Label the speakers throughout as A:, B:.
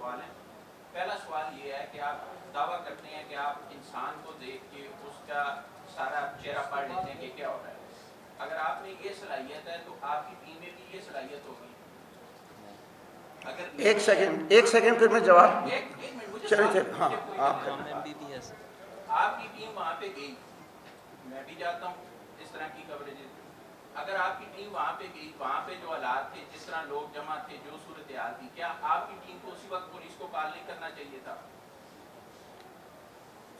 A: सवाल हैं। पहला सवाल ये है कि आप दावा करते हैं कि आप इंसान को देख के उसका सारा चेहरा पढ़ लेते हैं कि क्या हो रहा है। अगर आप में ये सलाहियत है तो आपकी टीम में भी ये सलाहियत होगी। अगर
B: एक सेकंड फिर मैं जवाब चले हाँ आप
A: आपकी टीम वहाँ पे गई, मैं भी जाता हूँ इस तरह की कवरेज। अगर आपकी टीम वहाँ पे गई, वहाँ पे जो हालात थे, जिस तरह लोग जमा थे, जो सूरत हाल थी, क्या आपकी टीम को उसी वक्त पुलिस को कॉल नहीं करना चाहिए था?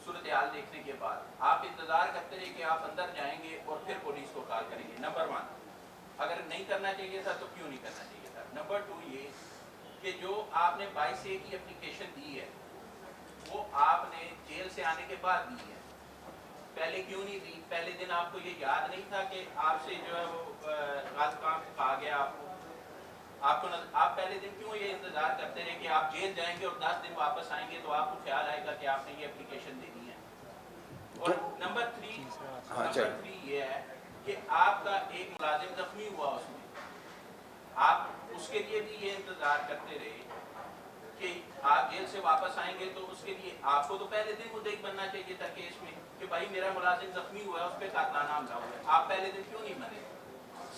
A: सूरत हाल देखने के बाद आप इंतजार करते रहे कि आप अंदर जाएंगे और फिर पुलिस को कॉल करेंगे। नंबर 1, अगर नहीं करना चाहिए था तो क्यों नहीं करना चाहिए था? नंबर 2 ये कि जो आपने 22A की एप्लीकेशन दी है वो आपने जेल से आने के बाद दी है, पहले क्यों नहीं दी? पहले दिन आपको ये याद नहीं था कि आपसे जो है वो गलत काम कहा गया आपको आप पहले दिन क्यों ये इंतजार करते रहे कि आप जेल जाएंगे और 10 दिन वापस आएंगे तो आपको ख्याल आएगा कि आपने ये एप्लीकेशन देनी है? और नंबर 3 ये है कि आपका एक मुलाजिम जख्मी हुआ, उसमें आप उसके लिए भी ये इंतजार करते रहे कि आप जेल से वापस आएंगे तो उसके लिए आपको तो पहले दिन मुद्दई बनना चाहिए था केस में कि भाई मेरा मुलाजिम जख्मी हुआ है, उस पर कातलाना हमला हुआ है। आप पहले दिन क्यों नहीं बने?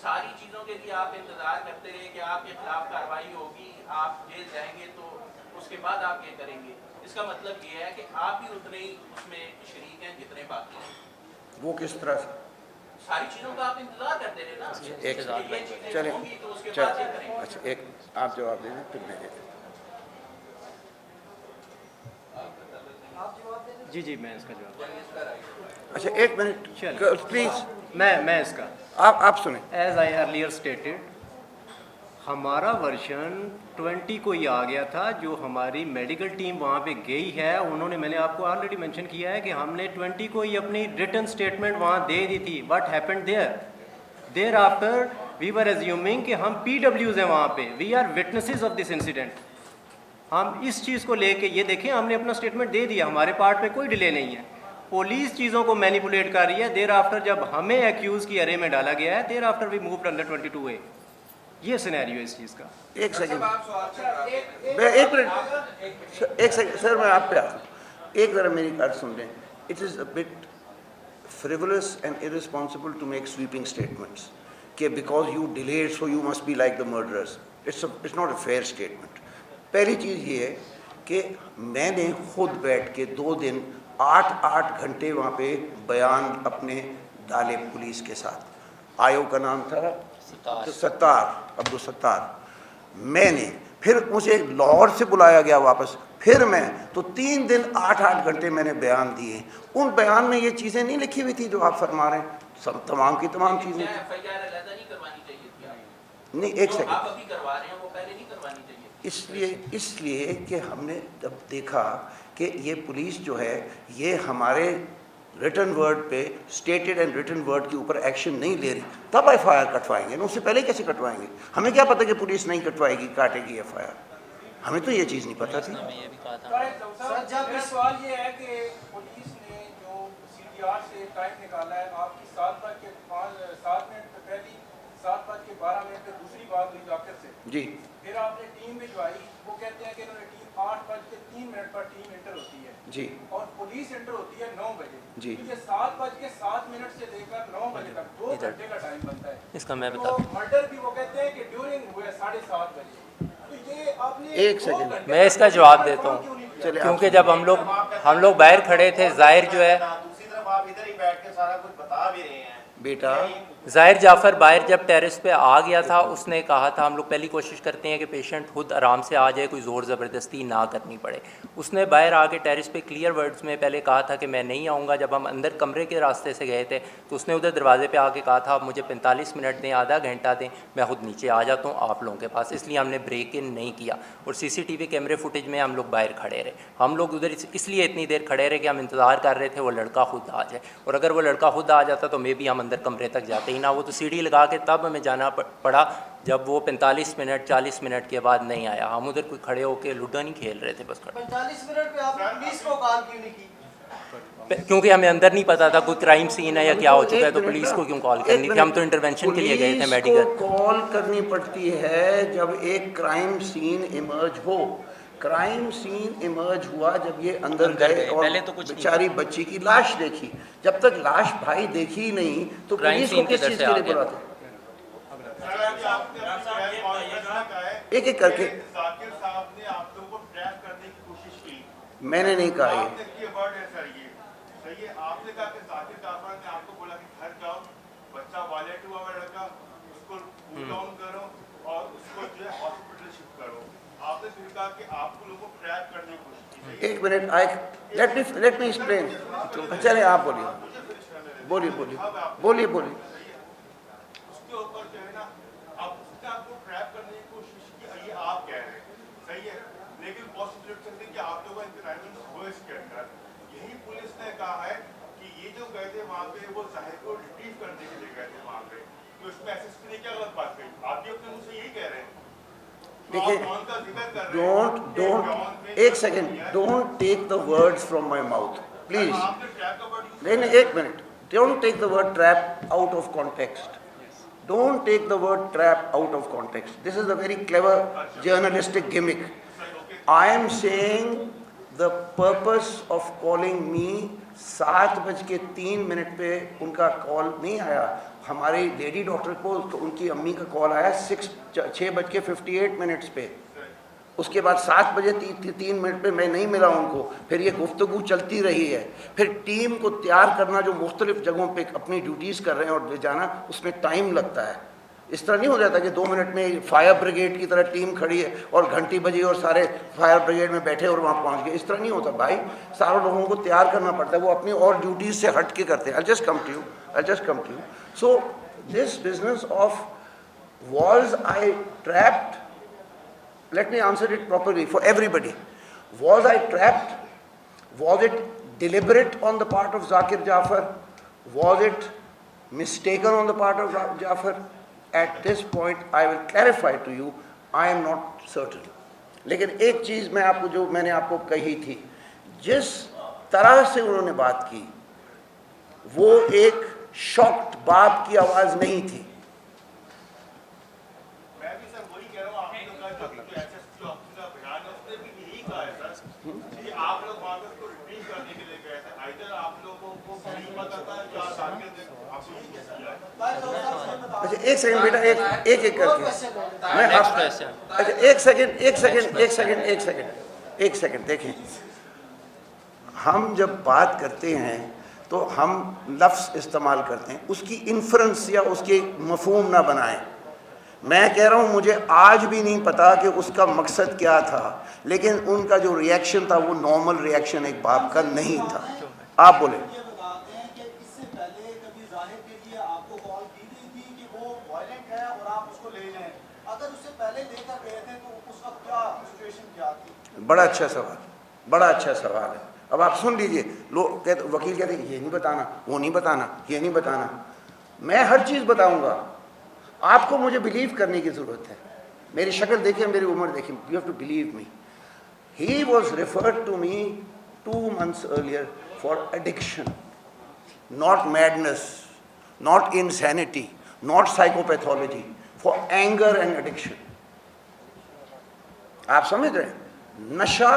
A: सारी चीज़ों के लिए आप इंतजार करते रहे कि आपके खिलाफ कार्रवाई होगी, आप जेल जाएंगे तो उसके बाद आप ये करेंगे। इसका मतलब ये है कि आप भी उतने ही उसमें शरीक हैं जितने बाकी हैं।
B: वो किस तरह से?
A: सारी चीज़ों का आप इंतजार करते रहे ना।
B: चले
A: तो उसके बाद ये करेंगे।
B: अच्छा एक आप जवाब देना फिर मैं देता।
C: जी मैं इसका जवाब।
B: अच्छा एक मिनट प्लीज,
C: मैं इसका
B: आप सुने।
C: एज आई अर्लियर स्टेटेड, हमारा वर्जन 20 को ही आ गया था। जो हमारी मेडिकल टीम वहाँ पे गई है, उन्होंने, मैंने आपको ऑलरेडी मेंशन किया है कि हमने 20 को ही अपनी रिटन स्टेटमेंट वहाँ दे दी थी। What happened thereafter we were assuming कि हम PWs हैं वहाँ पे, we are witnesses of this incident. हम इस चीज़ को लेके, ये देखें, हमने अपना स्टेटमेंट दे दिया, हमारे पार्ट पे कोई डिले नहीं है। पुलिस चीज़ों को मैनिपुलेट कर रही है। देर आफ्टर जब हमें एक्यूज़ की अरे में डाला गया है, thereafter we moved under 22A। ये सिनेरियो है इस चीज़ का।
B: एक सेकंड एक सेकंड सर, मैं आप पे आता हूँ। एक ज़रा मेरी बात सुन लें। It is a bit frivolous and irresponsible to make sweeping statements कि because you delayed so you must be like the murderers. It's not a fair statement. पहली चीज़ ये है कि मैंने खुद बैठ के 2 दिन 8 घंटे वहाँ पे बयान अपने डाले पुलिस के साथ। आयोग का नाम था अब्दुल सत्तार। मैंने फिर मुझे लाहौर से बुलाया गया वापस, फिर मैं तो 3 दिन 8 घंटे मैंने बयान दिए। उन बयान में ये चीज़ें नहीं लिखी हुई थी जो आप फरमा रहे हैं, सब तमाम की तमाम चीज़ें। नहीं एक सेकंड, इसलिए कि हमने जब देखा कि ये पुलिस जो है ये हमारे रिटन वर्ड पे, स्टेटेड एंड रिटन वर्ड के ऊपर एक्शन नहीं ले रही, तब FIR कटवाएंगे ना। उससे पहले कैसे कटवाएंगे? हमें क्या पता कि पुलिस नहीं कटवाएगी, काटेगी FIR? हमें तो ये चीज़ नहीं पता थी।
D: सर जब सवाल ये है कि पुलिस ने जो CDR से टाइम निकाला है, आपकी 7 मिनट पहली 7:12 पे दूसरी बात हुई डॉक्टर से
B: जी,
D: फिर आपने टीम भिजवाई, वो कहते हैं कि इन्होंने टीम 8:03 पर टीम इंटर होती है
B: जी,
D: और पुलिस इंटर होती है 9 बजे
B: जी।
D: तो ये 7:07 से लेकर 9 बजे तक 2 घंटे का टाइम बनता है।
E: इसका मैं
D: तो मर्डर भी वो कहते हैं कि ड्यूरिंग हुए 7:30 बजे। तो ये आपने
B: एक सेकंड,
E: मैं इसका जवाब देता हूँ। क्योंकि जब हम लोग बाहर खड़े थे, जाहिर जो है,
F: दूसरी तरफ आप इधर ही बैठ के सारा कुछ बता भी रहे हैं
B: बेटा।
E: ज़ाहिर जाफ़र बाहर जब टेरेस पे आ गया था, उसने कहा था, हम लोग पहली कोशिश करते हैं कि पेशेंट खुद आराम से आ जाए, कोई ज़ोर ज़बरदस्ती ना करनी पड़े। उसने बाहर आके टेरेस पे क्लियर वर्ड्स में पहले कहा था कि मैं नहीं आऊँगा। जब हम अंदर कमरे के रास्ते से गए थे तो उसने उधर दरवाजे पे आके कहा था, आप मुझे 45 मिनट दें, आधा घंटा दें, मैं खुद नीचे आ जाता हूँ आप लोगों के पास। इसलिए हमने ब्रेक इन नहीं किया और CCTV कैमरे फुटेज में हम लोग बाहर खड़े रहे। हम लोग उधर इसलिए इतनी देर खड़े रहे कि हम इंतज़ार कर रहे थे वो लड़का खुद आ जाए, और अगर वो लड़का खुद आ जाता तो मे भी हम अंदर कमरे तक जाते ही ना। वो तो सीढ़ी लगा के तब हमें जाना पड़ा जब वो 45 मिनट 40 मिनट के बाद नहीं आया। हम उधर कोई खड़े होकर लूडो नहीं खेल रहे थे बस।
D: 45 मिनट पे आपने पुलिस को कॉल क्यों नहीं की?
E: क्योंकि हमें अंदर नहीं पता था कोई क्राइम सीन है या क्या हो चुका है, तो पुलिस को क्यों कॉल करनी थी? हम तो इंटरवेंशन के लिए गए थे मेडिकल।
B: कॉल करनी पड़ती है जब एक क्राइम सीन इमर्ज हो। क्राइम सीन इमर्ज हुआ जब ये अंदर गए और
E: पहले तो कुछ नहीं
B: बेचारी बच्ची की लाश देखी। जब तक लाश भाई देखी ही नहीं तो
E: क्राइम
B: पुलिस को
E: सीन
B: किस
E: किधर
B: चीज
E: से
B: के
E: आ
B: लिए
E: गया?
B: बुलाते?
F: सर, अभी आपने अपनी प्रेस कॉन्फ्रेंस में कहा है
B: एक एक करके।
F: कि जाकिर साहब ने आप लोगों को ट्रैप करने की कोशिश की।
B: मैंने नहीं कहा ये।
F: आपने ये वर्ड है सर, ये सही है। आपने कहा कि जाकिर जाफर ने आपको बोला कि घर जाओ, बच्चा वायलेट हुआ हुआ लड़का, उसको कूल डाउन करो और उसको जो है हॉस्पिटल शिफ्ट करो। आपने फिर कहा कि आपको लोगों को ट्रैप करने की कोशिश की। सही है?
B: एक minute, I let me explain. चले आप बोलिए बोलिए बोलिए बोलिए बोलिए।
F: उसके ऊपर जो है ना, अब उसने आपको ट्रैप करने की कोशिश की, ये आप कह रहे हैं, सही है। लेकिन पॉसिबिलिटी चलती है कि आप लोगों का वॉइस के अंदर यही पुलिस ने कहा है कि ये जो गए थे वहाँ पे, वो जाहिर को रिट्रीव करने के लिए गए थे वहाँ पे, तो इसमें एसएसपी ने क्या गलत बात कही? आप भी अपने मुंह से यही कह रहे हैं।
B: देखिए,
F: जॉन का जिक्र कर रहे हैं।
B: डोंट एक second, don't take the words from my mouth please.
F: आपने ट्रैप का वर्ड यूज
B: नहीं, एक minute, don't take the word trap out of context. Don't take the word trap out of context. This is a very clever journalistic gimmick. I am saying the purpose of calling me 7:03 पे उनका call नहीं आया। हमारी lady doctor को तो उनकी अम्मी का कॉल आया 6:58 पे। उसके बाद 7:03 पे मैं नहीं मिला उनको। फिर ये गुफ्तगू चलती रही है। फिर टीम को तैयार करना, जो मुख्तलिफ जगहों पे अपनी ड्यूटीज़ कर रहे हैं और ले जाना, उसमें टाइम लगता है। इस तरह नहीं हो जाता कि 2 मिनट में फायर ब्रिगेड की तरह टीम खड़ी है और घंटी बजी और सारे फायर ब्रिगेड में बैठे और वहाँ पहुँच गए। इस तरह नहीं होता भाई, सारे लोगों को तैयार करना पड़ता है। वो अपनी और ड्यूटीज़ से हट के करते हैं। I just come to you. So this business of was I trapped, let me answer it properly for everybody. Was I trapped? Was it deliberate on the part of Zakir Jafar? Was it mistaken on the part of Jafar? At this point, I will clarify to you, I am not certain. लेकिन एक चीज़ मैं आपको, जो मैंने आपको कही थी, जिस तरह से उन्होंने बात की, वो एक शॉक्ड बाप की आवाज़ नहीं थी।
F: मैं भी सर वही कह रहा हूँ। आपने कहा जो एसएसपी ऑफिसर का बयान है, उसने भी यही कहा है सर कि आप लोग वहाँ पे उसको रिट्रीव करने के लिए गए थे। आइदर आप लोगों को नहीं पता था या जाके आपको ये किया है।
B: अच्छा, एक सेकंड बेटा, एक करके मैं
E: नेक्स्ट
B: आप,
E: क्वेश्चन।
B: अच्छा एक सेकंड देखें। हम जब बात करते हैं तो हम लफ्ज़ इस्तेमाल करते हैं, उसकी इन्फ्रेंस या उसके मफहूम ना बनाएं। मैं कह रहा हूँ मुझे आज भी नहीं पता कि उसका मकसद क्या था, लेकिन उनका जो रिएक्शन था वो नॉर्मल रिएक्शन एक बाप का नहीं था। आप बोले।
G: ये बताते हैं कि इससे पहले कभी जाहिर के लिए आपको कॉल की गई थी कि वो वायलेंट है और आप उसको ले जाएं। अगर उससे पहले लेकर गए थे तो उस वक्त क्या सिचुएशन क्या थी? बड़ा अच्छा सवाल है। अब आप सुन लीजिए। लोग कहते, वकील कहते ये नहीं बताना, वो नहीं बताना, ये नहीं बताना। मैं हर चीज़ बताऊंगा। आपको मुझे बिलीव करने की ज़रूरत है। मेरी शक्ल देखिए, मेरी उम्र देखिए, you have to believe me. He was referred to me 2 months earlier for addiction, not madness, not insanity, not psychopathology, for anger and addiction. आप समझ रहे हैं? नशा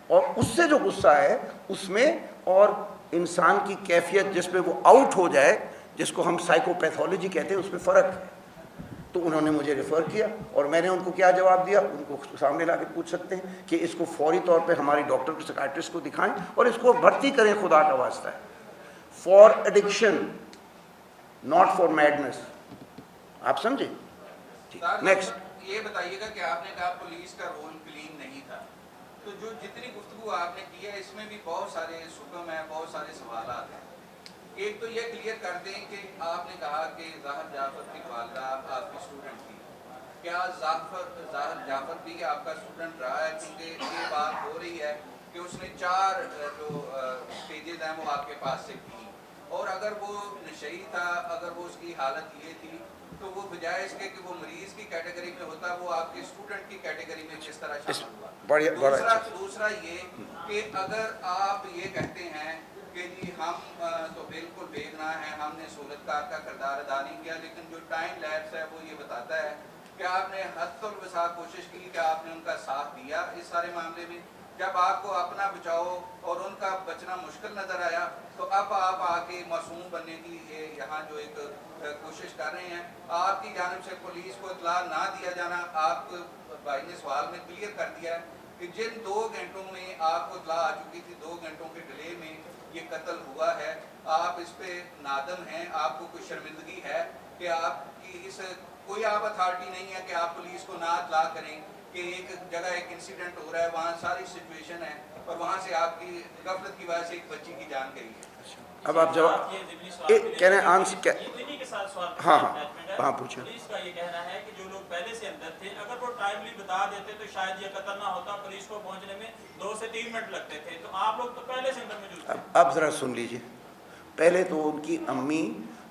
G: और उससे जो गुस्सा है उसमें, और इंसान की कैफियत जिसमें वो आउट हो जाए, जिसको हम साइकोपैथोलॉजी कहते हैं, उसमें फ़र्क है। तो उन्होंने मुझे रेफ़र किया और मैंने उनको क्या जवाब दिया, उनको सामने ला के पूछ सकते हैं कि इसको फौरी तौर पे हमारी डॉक्टर को, साइकाट्रिस्ट को दिखाएं और इसको भर्ती करें, खुदा का वास्ता है, for addiction, not for madness. आप समझे? नेक्स्ट।
A: ये बताइएगा कि आपने कहा पुलिस का रोल क्लीन नहीं था, तो जो जितनी गुफ्तगू आपने की है इसमें भी बहुत सारे सुकम है, बहुत सारे सवाल हैं। एक तो ये क्लियर कर दें कि आपने कहा कि ज़ाहिर जाफर की वालदा आपकी स्टूडेंट थी। क्या ज़ाहिर जाफर भी आपका स्टूडेंट रहा है? क्योंकि ये बात हो रही है कि उसने 4 जो पेजेज हैं वो आपके पास से की, और अगर वो नशई था, अगर वो उसकी हालत ये थी, तो वो बजाय इसके कि वो मरीज की कैटेगरी में होता, वो आपके स्टूडेंट की कैटेगरी में किस तरह शामिल हुआ? दूसरा ये कि अगर आप ये कहते हैं कि जी हम तो बिल्कुल बेगुनाह हैं, हमने सूरतकार का किरदार अदा नहीं किया, लेकिन जो टाइम लैप्स है वो ये बताता है
H: क्या आपने हद वसा कोशिश की, क्या आपने उनका साथ दिया इस सारे मामले में? जब आपको अपना बचाओ और उनका बचना मुश्किल नजर आया तो अब आप आके मासूम बनने की यहाँ जो एक कोशिश कर रहे हैं, आपकी जानिब से पुलिस को इतला ना दिया जाना, आप भाई ने सवाल में क्लियर कर दिया है कि जिन 2 घंटों में आपको इतला आ चुकी थी, 2 घंटों के डिले में ये कत्ल हुआ है, आप इस पे नादम हैं, आपको कोई शर्मिंदगी है कि आपकी इस कोई आप अथॉरिटी नहीं है कि आप पुलिस को ना इतला करें कि एक जगह एक इंसिडेंट हो रहा है, वहाँ सारी सिचुएशन है और वहाँ से आपकी गफलत की वजह से एक बच्ची की जान गई है।
B: अब आप जवाब कह रहे हैं आंसर क्या?
I: इन्हीं के साथ सवाल
B: हाँ,
I: attachment है।
B: हाँ, पूछो।
I: पुलिस का ये कहना है कि जो लोग पहले से अंदर थे, अगर वो टाइमली बता देते तो शायद ये कत्ल ना होता, पुलिस को पहुंचने में 2 से 3 मिनट लगते थे, तो आप लोग तो पहले से अंदर मौजूद थे।
B: अब ज़रा सुन लीजिए। पहले तो उनकी अम्मी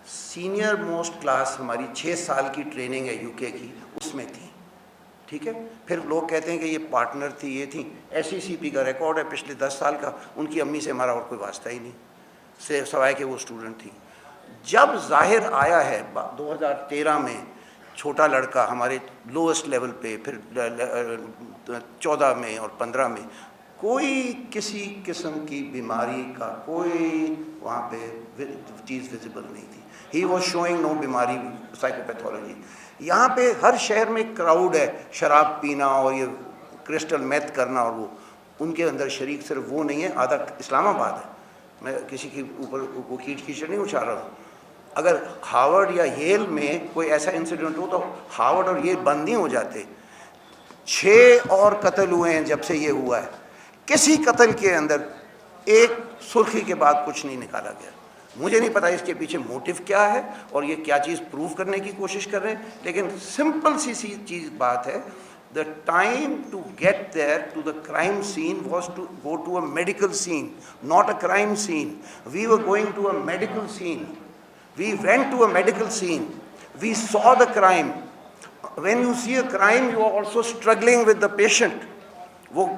B: सीनियर मोस्ट क्लास, हमारी 6 साल की ट्रेनिंग है यूके की, उसमें थी, ठीक है। फिर लोग कहते हैं कि ये पार्टनर थी, ये थी। SECP का रिकॉर्ड है पिछले 10 साल का, उनकी अम्मी से हमारा और कोई वास्ता ही नहीं, से सवाए कि वो स्टूडेंट थी। जब जाहिर आया है 2013 में, छोटा लड़का हमारे लोएस्ट लेवल पे, फिर 14 में और 15 में, कोई किसी किस्म की बीमारी का कोई वहाँ पे चीज़ विजिबल नहीं थी। ही वॉज शोइंग नो बीमारी, साइकोपैथोलॉजी। यहाँ पे हर शहर में क्राउड है, शराब पीना और ये क्रिस्टल मेथ करना, और वो उनके अंदर शरीक सिर्फ वो नहीं है, आधा इस्लामाबाद है। मैं किसी के ऊपर वो कीचड़ नहीं उछाल रहा हूँ। अगर हार्वर्ड या येल में कोई ऐसा इंसिडेंट हो तो हार्वर्ड और येल बंद नहीं हो जाते। 6 और कत्ल हुए हैं जब से ये हुआ है, किसी कत्ल के अंदर एक सुर्खी के बाद कुछ नहीं निकाला गया। मुझे नहीं पता इसके पीछे मोटिव क्या है और ये क्या चीज़ प्रूव करने की कोशिश कर रहे हैं, लेकिन सिंपल सी चीज़ बात है, the time to get there to the crime scene was to go to a medical scene, not a crime scene. We were going to a medical scene. We went to a medical scene. We saw the crime. When you see a crime, you are also struggling with the patient. वो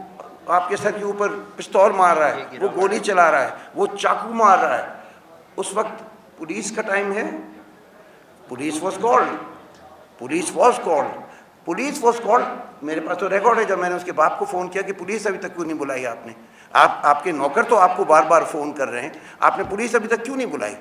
B: आपके sir के ऊपर पिस्तौल मार रहा है, वो गोली चला रहा है, वो चाकू मार रहा है, उस वक्त पुलिस का टाइम है। Police was called, police was called, police was called. मेरे पास तो रिकॉर्ड है, जब मैंने उसके बाप को फ़ोन किया कि पुलिस अभी तक क्यों नहीं बुलाई आपने, आपके नौकर तो आपको बार बार फ़ोन कर रहे हैं, आपने पुलिस अभी तक क्यों नहीं बुलाई।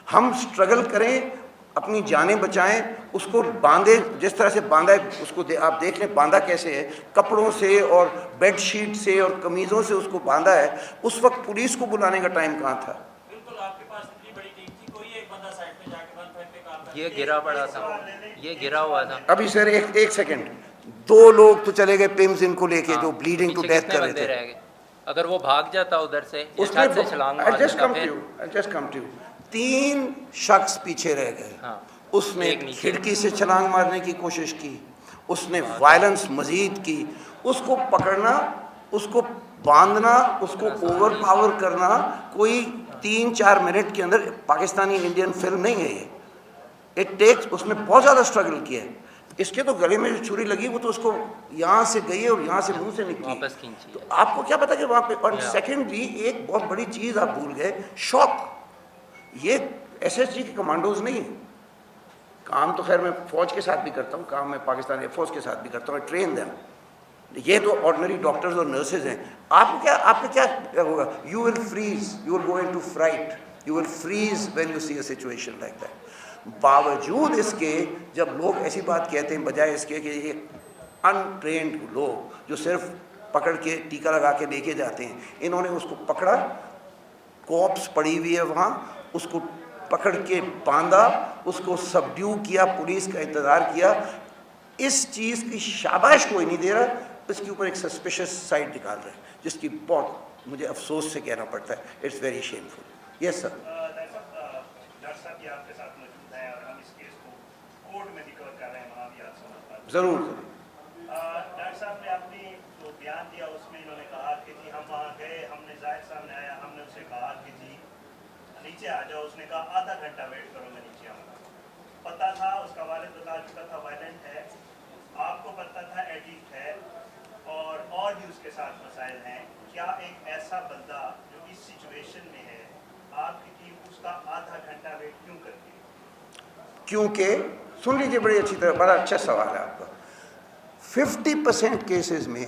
B: हम स्ट्रगल करें, अपनी जानें बचाएं, उसको बांधे जिस तरह से बांधा है उसको आप देख लें बांधा कैसे है, कपड़ों से और बेडशीट से और कमीज़ों से उसको बांधा है। उस वक्त पुलिस को बुलाने का टाइम कहाँ था।
I: बिल्कुल, आपके पास इतनी बड़ी टीम थी, कोई एक बंदा साइड पे जाके वन फाइव पे काम
E: ये गिरा पड़ा था, ये गिरा हुआ था।
B: अभी सर एक सेकंड, 2 लोग तो चले गए पिम्स इनको लेके, जो ब्लीडिंग टू
E: पीछे
B: डेथ
E: कितने
B: कर रहे
E: बंदे
B: थे।
E: रह गए? अगर वो भाग जाता उधर से, या
B: उसमें
E: छत से छलांग मार
B: I'll just
E: देता
B: come to
E: फिर।
B: you, I'll just come to you. 3 शख्स पीछे रह गए।
E: हाँ,
B: उसने
E: एक नीचे।
B: खिड़की से छलांग मारने की कोशिश की, उसने वायलेंस मजीद की, उसको पकड़ना, उसको बांधना, उसको ओवर पावर करना कोई 3-4 मिनट के अंदर पाकिस्तानी इंडियन फिल्म नहीं है ये। इट टेक्स, उसने बहुत ज़्यादा स्ट्रगल किया है। इसके तो गले में जो छुरी लगी वो तो उसको यहाँ से गई है और यहाँ से मुंह से निकली।
E: वापस खींची
B: तो आपको क्या पता कि वहाँ पे। और सेकेंडली एक बहुत बड़ी चीज़ आप भूल गए, शॉक। ये SSG के कमांडोज नहीं है। काम तो खैर मैं फ़ौज के साथ भी करता हूँ, काम मैं पाकिस्तान एयरफोर्स के साथ भी करता हूँ, ट्रेन देम। ये तो ऑर्डिनरी डॉक्टर्स और नर्सेज हैं। आपको क्या होगा? You will freeze, you will go into fright, you will freeze when you see a situation like that. बावजूद इसके जब लोग ऐसी बात कहते हैं, बजाय इसके कि ये अनट्रेंड लोग जो सिर्फ पकड़ के टीका लगा के लेके जाते हैं, इन्होंने उसको पकड़ा, कॉप्स पड़ी हुई है वहाँ, उसको पकड़ के बांधा, उसको सबड्यू किया, पुलिस का इंतज़ार किया। इस चीज़ की शाबाश कोई नहीं दे रहा, इसके ऊपर एक सस्पिशियस साइड निकाल रहे हैं, जिसकी बहुत मुझे अफसोस से कहना पड़ता है। It's very shameful. Yes sir.
J: Doctor साहब ये आपके साथ मौजूद हैं और हम इस केस को कोर्ट में रिकवर कर रहे हैं, वहाँ भी आप समझ पाते हैं।
B: ज़रूर।
J: डॉक्टर साहब ने अपनी जो बयान दिया उसमें इन्होंने कहा कि जी हम वहाँ गए, हमने जाहिर सामने आया, हमने उससे कहा कि जी नीचे आ जाओ। उसने कहा आधा घंटा वेट करो, मैं नीचे आऊँगा। पता था, उसका वालिद बता चुका था वायलेंट है, आपको पता था एडिक्ट है और भी उसके साथ मसाइल हैं। क्या एक ऐसा बंदा जो इस सिचुएशन में है, आपकी टीम उसका आधा घंटा वेट क्यों करती है?
B: क्योंकि सुन लीजिए बड़ी अच्छी तरह, बड़ा अच्छा सवाल है आपका। 50% केसेस में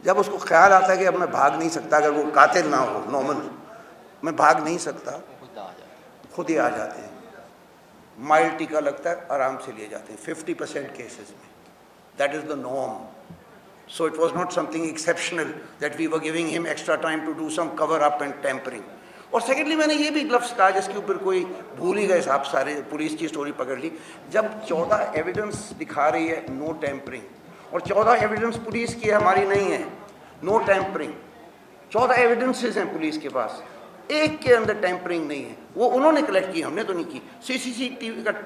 B: जब उसको ख्याल आता है कि अब मैं भाग नहीं सकता, अगर वो कातिल ना हो, नॉर्मल, मैं भाग नहीं सकता, खुद ही आ जाते हैं, माइल्ड टीका लगता है, आराम से लिए जाते हैं 50% केसेस में। That is the norm. So it was not something exceptional that we were giving him extra time to do some cover up and tampering. और सेकेंडली मैंने ये भी लफ्ज़ कहा जिसके ऊपर कोई भूल ही गए साहब, सारे पुलिस की स्टोरी पकड़ ली। जब 14 एविडेंस दिखा रही है नो टैंपरिंग और 14 एविडेंस पुलिस की हमारी नहीं है नो टैंपरिंग, 14 एविडेंसेस हैं पुलिस के पास, एक के अंदर टैंपरिंग नहीं है, वो उन्होंने कलेक्ट की, हमने तो नहीं की।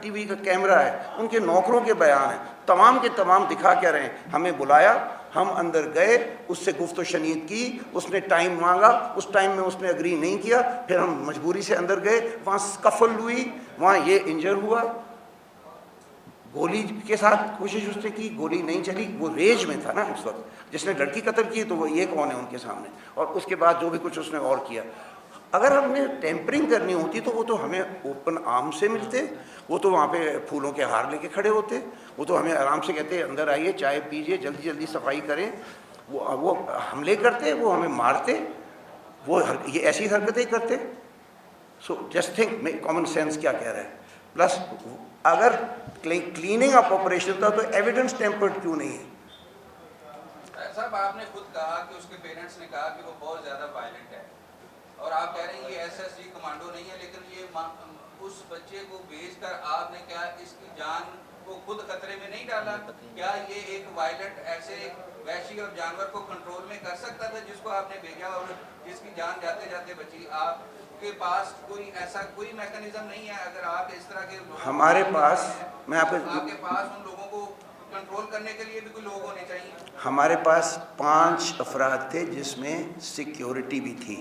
B: टीवी का कैमरा है, उनके नौकरों के बयान है, तमाम के तमाम दिखा क्या रहे हैं। हमें बुलाया, हम अंदर गए, उससे गुफ्त शनीद की, उसने टाइम मांगा, उस टाइम में उसने अग्री नहीं किया, फिर हम मजबूरी से अंदर गए, वहाँ स्कफल हुई, वहाँ ये इंजर हुआ, गोली के साथ कोशिश उसने की, गोली नहीं चली, वो रेज में था ना उस वक्त, जिसने लड़की कत्ल की तो वो ये कौन है उनके सामने, और उसके बाद जो भी कुछ उसने और किया। अगर हमने टेम्परिंग करनी होती तो वो तो हमें ओपन आर्म से मिलते, वो तो वहाँ पे फूलों के हार लेके खड़े होते, वो तो हमें आराम से कहते अंदर आइए, चाय पीजिए, जल्दी जल्दी सफाई करें। वो हमले करते, वो हमें मारते, वो ये ऐसी हरकतें करते। So just think common sense क्या कह रहा है। प्लस अगर क्लीनिंग अप ऑपरेशन था तो एविडेंस टेम्पर्ड क्यों नहीं है?
H: साहब आपने खुद कहा कि उसके पेरेंट्स ने कहा कि वो बहुत ज़्यादा वायलेंट है, और आप कह रहे हैं ये एसएसजी कमांडो नहीं है, लेकिन ये उस बच्चे को भेजकर आपने क्या इसकी जान को खुद खतरे में नहीं डाला? क्या ये एक वायलेंट ऐसे वैशी और जानवर को कंट्रोल में कर सकता था जिसको आपने भेजा और जिसकी जान जाते जाते बची? आपके पास कोई ऐसा कोई मैकेनिज्म नहीं है? अगर आप इस तरह के
B: हमारे पास, मैं
H: आपके पास उन लोगों को कंट्रोल करने के लिए भी कोई लोग होने चाहिए।
B: हमारे पास 5 अफराद थे जिसमें सिक्योरिटी भी थी,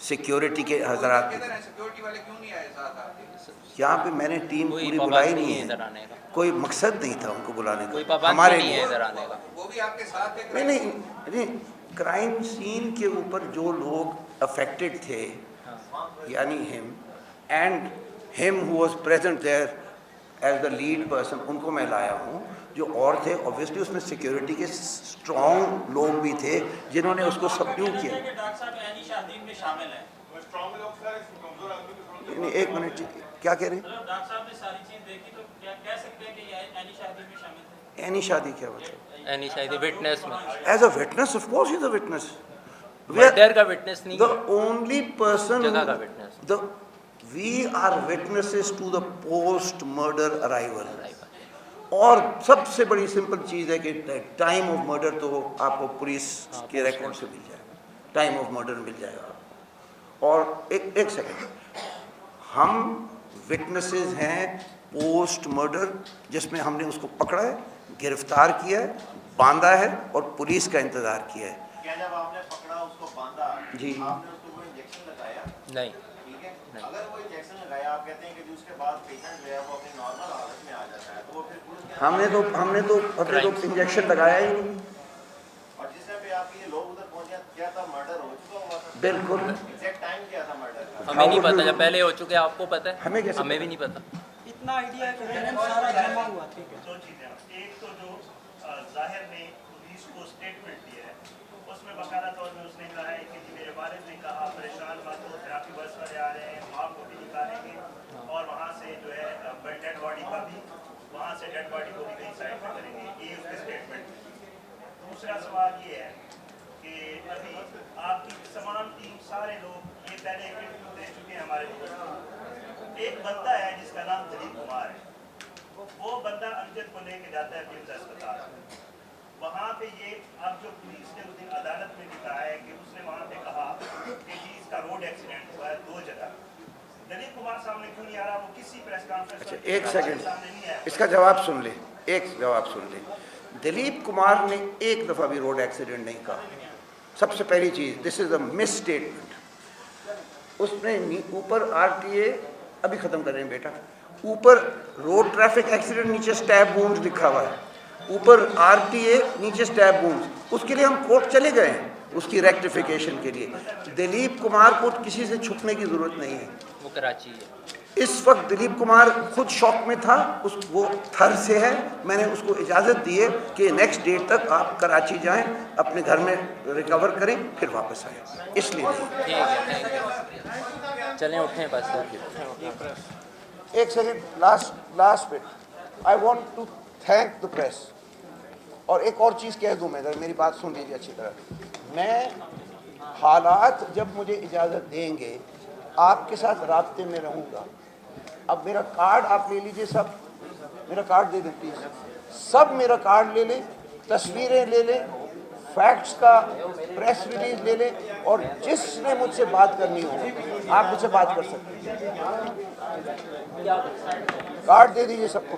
B: सिक्योरिटी के हजरात।
H: सिक्योरिटी वाले क्यों नहीं आए साथ आपके?
B: यहाँ पे मैंने टीम पूरी बुलाई नहीं है, कोई मकसद नहीं था उनको बुलाने का हमारे लिए।
H: वो भी आपके साथ थे?
B: नहीं, क्राइम सीन के ऊपर जो लोग अफेक्टेड थे, यानी him and him who was present there as the lead person, उनको मैं लाया हूँ। जो और थे ऑब्वियसली उसमें सिक्योरिटी के स्ट्रॉन्ग लोग भी थे जिन्होंने उसको सबड्यू किया। एक मिनट, क्या कह रहे हैं?
I: डॉक्टर साहब ने सारी चीज देखी तो क्या कह सकते हैं कि ये एनी शादी में शामिल थे?
B: एनी शादी क्या मतलब?
E: एनी शादी विटनेस में,
B: as a witness, of course he is a witness.
E: Murder का विटनेस नहीं,
B: द ओनली पर्सन,
E: जगह का witness.
B: We are witnesses to the post murder arrival. और सबसे बड़ी सिंपल चीज़ है कि टाइम ऑफ मर्डर तो आपको पुलिस के रिकॉर्ड से मिल जाएगा, टाइम ऑफ मर्डर मिल जाएगा। और एक सेकंड, हम विटनेसेस हैं पोस्ट मर्डर, जिसमें हमने उसको पकड़ा है, गिरफ्तार किया है, बांधा है और पुलिस का इंतज़ार किया है।
J: क्या जब आपने पकड़ा उसको बांधा
B: जी,
J: आपने उसको कोई इंजेक्शन लगाया?
E: नहीं।
J: ठीक है, अगर वो इंजेक्शन लगाया, आप कहते हैं कि उसके बाद पेशेंट जो है वो अपनी नॉर्मल हालत में आ जाता है, तो वो फिर
B: हमने तो इंजेक्शन लगाया ही नहीं।
J: और जिस टाइम पे आपके ये लोग उधर पहुंचे, क्या था मर्डर हो चुका हुआ था?
B: बिल्कुल।
J: एग्जैक्ट टाइम क्या था मर्डर का?
E: हमें नहीं पता, जब पहले हो चुके आपको पता है,
B: हमें कैसे?
E: हमें भी नहीं पता।
D: इतना आइडिया है कि सारा जमा हुआ। ठीक है,
J: दो चीजें, एक तो जो जाहिर ने पुलिस को स्टेटमेंट दिया है, उसमें बकायदा तौर में उसने कहा है कि जी मेरे वालिद ने कहा परेशान मत हो, थेरेपी बस वाले आ रहे हैं, माँ को भी निकालेंगे, और वहाँ से जो है डेड बॉडी का भी, वहाँ से डेड बॉडी को भी कहीं साइड में करेंगे, ये उसके स्टेटमेंट। दूसरा सवाल ये है कि अभी आपकी तमाम टीम, सारे लोग ये पहले इंटरव्यू दे चुके हैं हमारे लोग। एक बंदा है जिसका नाम दिलीप कुमार है, वो बंदा अमजद को लेके जाता है प्रिंस अस्पताल। वहाँ पे ये अब जो पुलिस ने उस दिन अदालत में दिखाया है कि उसने वहाँ पे कहा कि जी इसका रोड एक्सीडेंट हुआ है 2 जगह। दिलीप कुमार सामने क्यों नहीं आ रहा? वो किसी प्रेस कॉन्फ्रेंस में
B: एक सेकंड, इसका जवाब सुन ले, एक जवाब सुन ले। दिलीप कुमार ने एक दफ़ा भी रोड एक्सीडेंट नहीं कहा। सबसे पहली चीज़, this is a misstatement. उसने ऊपर RTA अभी ख़त्म कर रहे हैं बेटा, ऊपर रोड ट्रैफिक एक्सीडेंट, नीचे स्टैब वुंड्स लिखा हुआ है, ऊपर RTA, नीचे स्टैब वुंड्स। उसके लिए हम कोर्ट चले गए हैं, उसकी रेक्टिफिकेशन के लिए। दिलीप कुमार को किसी से छुपने की ज़रूरत नहीं है।
E: वो कराची है।
B: इस वक्त दिलीप कुमार खुद शॉक में था, वो थर से है। मैंने उसको इजाज़त दी है कि नेक्स्ट डेट तक आप कराची जाएं, अपने घर में रिकवर करें, फिर वापस आएं, इसलिए नहीं।
E: ठीक है, थैंक यू। चलें उठें बस सर।
B: एक second, last bit, I want to thank the press. और एक और चीज़ कह दूं मैं, अगर मेरी बात सुन लीजिए अच्छी तरह। मैं हालात जब मुझे इजाज़त देंगे आपके साथ राब्ते में रहूँगा। अब मेरा कार्ड आप ले लीजिए, सब मेरा कार्ड दे दें प्लीज़, सब मेरा कार्ड ले लें, तस्वीरें ले लें, फैक्ट्स का प्रेस रिलीज ले लें, और जिसने मुझसे बात करनी हो आप मुझसे बात कर सकते हैं। कार्ड दे दीजिए सबको।